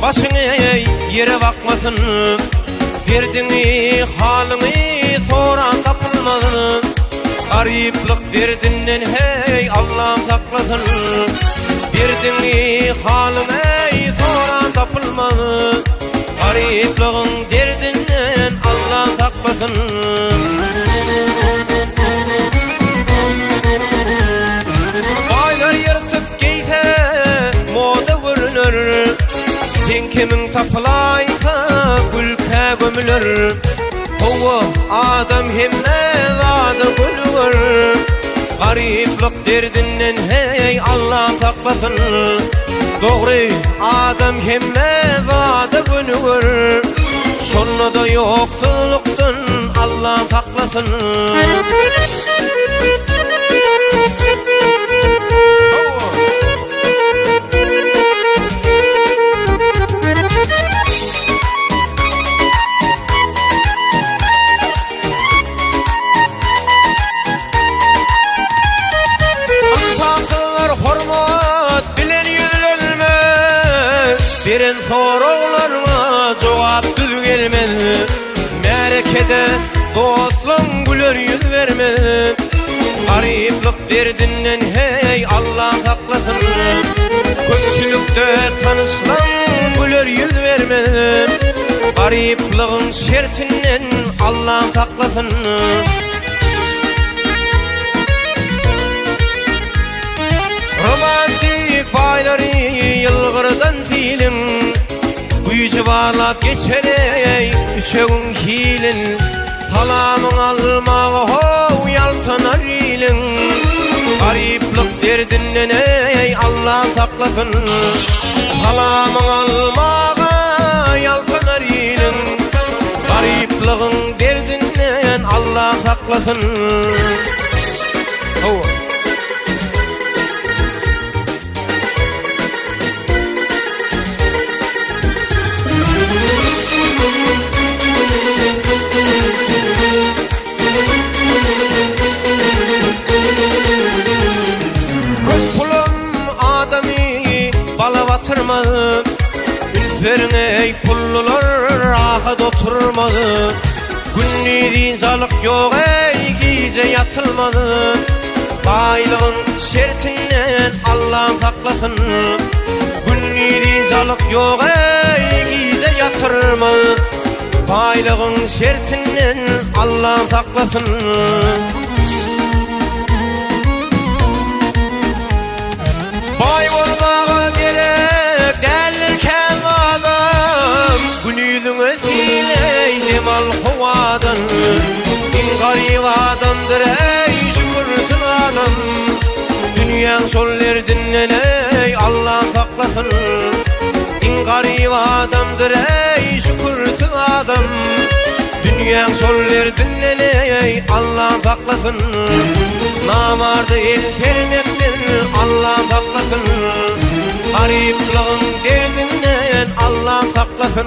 başını yere bakmasın. Derdini halını soran tapılmasın. Gariplik derdinden hey Allah'ım saklasın. Derdini halını soran tapılmasın. Garipliğin derdinden Allah'ım saklasın. Baylar yırtıp giyse moda görünür. Kimin tapılaysa gülke gömülür. Hova adam hemme zada gülür. Gariplik derdinden hey Allah saklasın. Doğru adam hemme zada gülür. Şonu da yoksulluktan Allah saklasın. Birin sorularına cevap düz gelmez. Merekede dostluğun güler yüz vermez. Gariplik derdinden hey Allah saklasın. Kötülükte tanışlan güler yüz vermez. Garipliğin şertinden Allah saklasın. Romantik bayları yılgırdan filin. Gücü varlap geçerey üçeğin hilin. Salamın almağı hov yaltanar ilin. Gariplik derdinden ey Allah saklasın. Salamın almağı yaltanar ilin. Garipliğin derdinden Allah saklasın. Bala batırmadı. Ülferine ey pullular rahat oturmadı. Günlüğün calık yok ey gece yatılmadı. Baylığın şertinden Allah saklasın. Günlüğün calık yok ey gece yatırmadı. Baylığın şertinden Allah saklasın. Bay olmağa gerek gelirken adam. Günüdün özüyle mal kovadan. Din garip adamdır ey şükürsün adam. Dünyanın şollerdinden ey Allah saklasın. Din garip adamdır ey şükürsün adam. Dünyanın şollerdinden ey Allah saklasın. Namardı el sermekten Allah saklasın. Garipliğin derdinden Allah saklasın.